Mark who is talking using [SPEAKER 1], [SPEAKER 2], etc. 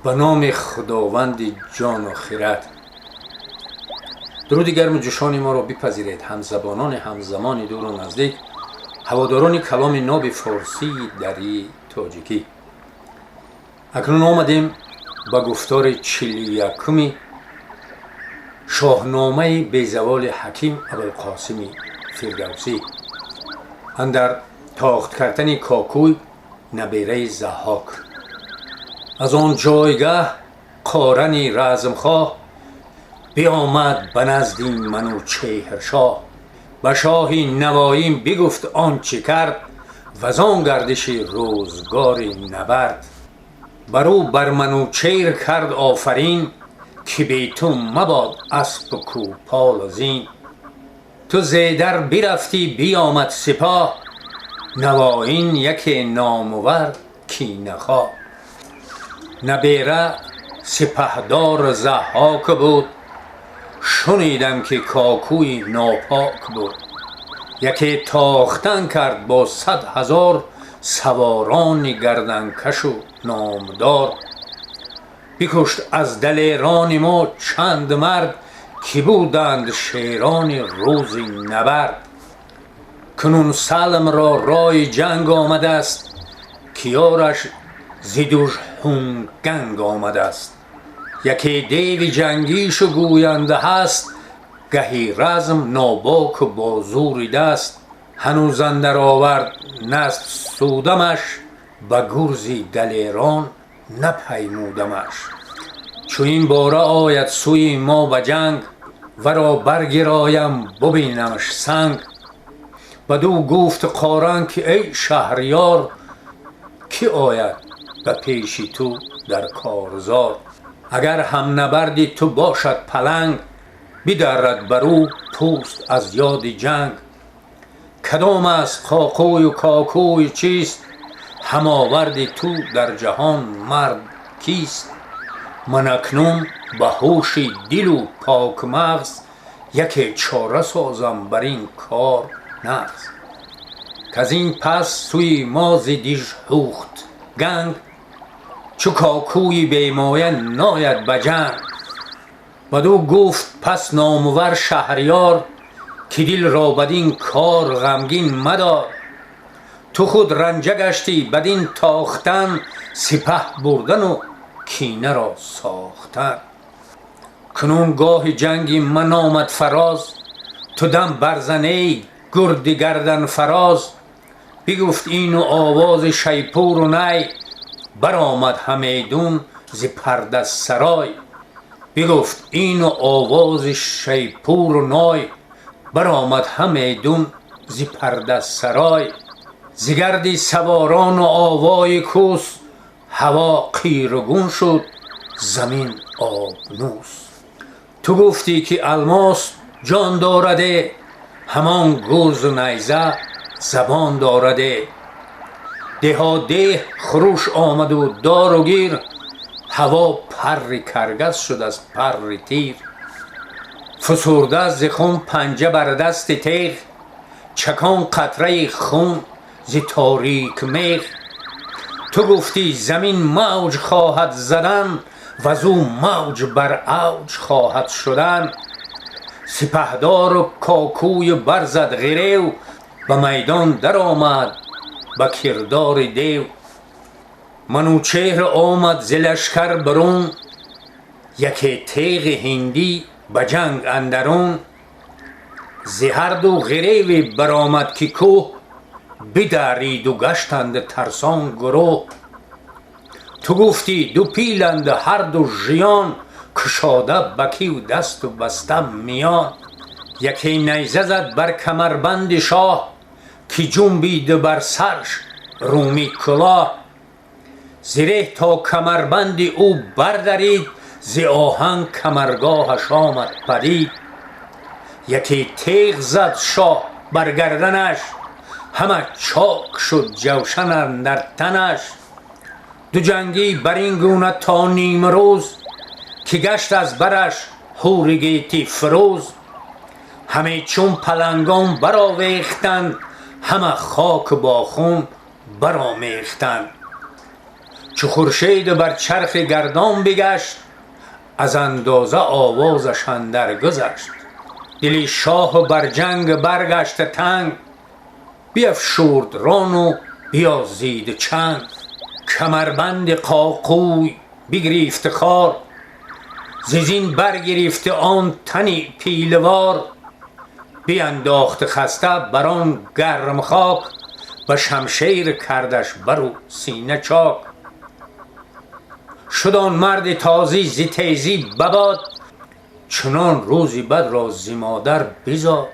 [SPEAKER 1] به نام خداوند جان و خرد. درود گرم و جوشان ما را بپذیرید همزبانان همزمان دور و نزدیک، هواداران کلام ناب فارسی دری تاجیکی. اکنون آمدیم به گفتار 41 شاهنامه بیزوال حکیم ابوالقاسم فردوسی اندر تاخت کردن کاکوی نبیره ضحاک. از آن جایگه قارن رزمخواه بیامد به نزد منوچهرشاه. به شاه نواییم بگفت آنچه کرد، وزان گردش روزگار نبرد. برو بر منوچهر کرد آفرین، که بی تو مباد اسپ و کوپال و زین. تو زیدر برفتی بیامد سپاه، نوایین یک نامور کینه خواه. نبیره سپهدار ضحاک بود، شنیدم که کاکوی ناپاک بود. یکی تاختن کرد با 100,000 سواران گردنکش و نامدار. بکشت از دلیران ما چند مرد، که بودند شیران روز نبرد. کنون سلم را رای جنگ آمده است، که یارش زیدوش هنگنگ آمده است. یکی دیو جنگیش گوینده هست، گهی رزم ناباک و بازوری دست. هنوز اندر آورد نسب سودمش، به گرزی دلیران نپیمودمش. چو این باره آید سوی ما به جنگ، ورا برگرایم ببینمش سنگ. بدو گفت قارن که ای شهریار، کی آید به پیش تو در کارزار. اگر هم نبردی تو باشد پلنگ، بدرد برو پوست از یاد جنگ. کدام است کاکوی و کاکوی چیست، هم آوردی تو در جهان مرد کیست. من اکنون به هوش دل و پاک مغز، یک چاره سازم بر این کار نغز. کز این پس سوی ما ز دیژ هوخت گنگ، چو کاکوی بیمایه ناید به جنگ. بدو گفت پس نامور شهریار، که دل را بدین کار غمگین مدار. تو خود رنجه گشتی بدین تاختن، سپه بردن و کینه را ساختن. کنون گاه جنگی من آمد فراز، تو دم برزن ای گرد گردن فراز. بگفت این و آواز شیپور و نی، برآمد همیدون ز پرده سرای. بگفت این و آواز شیپور و نای، برآمد همیدون ز پرده سرای. ز گرد سواران و آوای کوس، هوا قیرگون شد زمین آبنوس. تو گفتی که الماس جان دارده، همان گرز و نیزه زبان دارده. ده ده خروش آمد و دار و گیر، هوا پر کرگس شد از پر تیر. فسرده ز خون پنجه بر دست تیغ، چکان قطره خون ز تاریک میغ. تو گفتی زمین موج خواهد زدن، وزو موج بر اوج خواهد شدن. سپهدار و کاکوی برزد غریو، به میدان در آمد به کردار دیو. منوچهر آمد ز لشکر برون، یکی تیغ هندی به جنگ اندرون. ز هر دو غریوی برآمد که کوه، بدرید و گشتند ترسان گروه. تو گفتی دو پیلند هر دو ژیان، کشاده بکی و دست و بسته میان. یکی نیزه زد بر کمربند شاه، که جنبید بر سرش رومی کلاه. زره تا کمربند او بردرید، ز آهن کمرگاهش آمد پدید. یکی تیغ زد شاه بر گردنش، همه چاک شد جوشن اندر تنش. دو جنگی بر این گونه تا نیم روز، که گشت از برش هور گیتی فروز. همه چون پلنگان برآویختند، همه خاک با خون برآمیختند. چو خورشید بر چرخ گردان بگشت، از اندازه آوازش اندر گذشت. دلی شاه بر جنگ برگشت تنگ، بیفشرد ران و بیازید چنگ. کمربند قاقوی بگریفت خوار، ز زین برگرفته آن تنی پیلوار. بینداخت خسته بر آن گرم خاک، و شمشیر کردش برو سینه چاک. شد آن مرد تازی ز تیزی بباد، چنان روزی بد را ز مادر بزاد.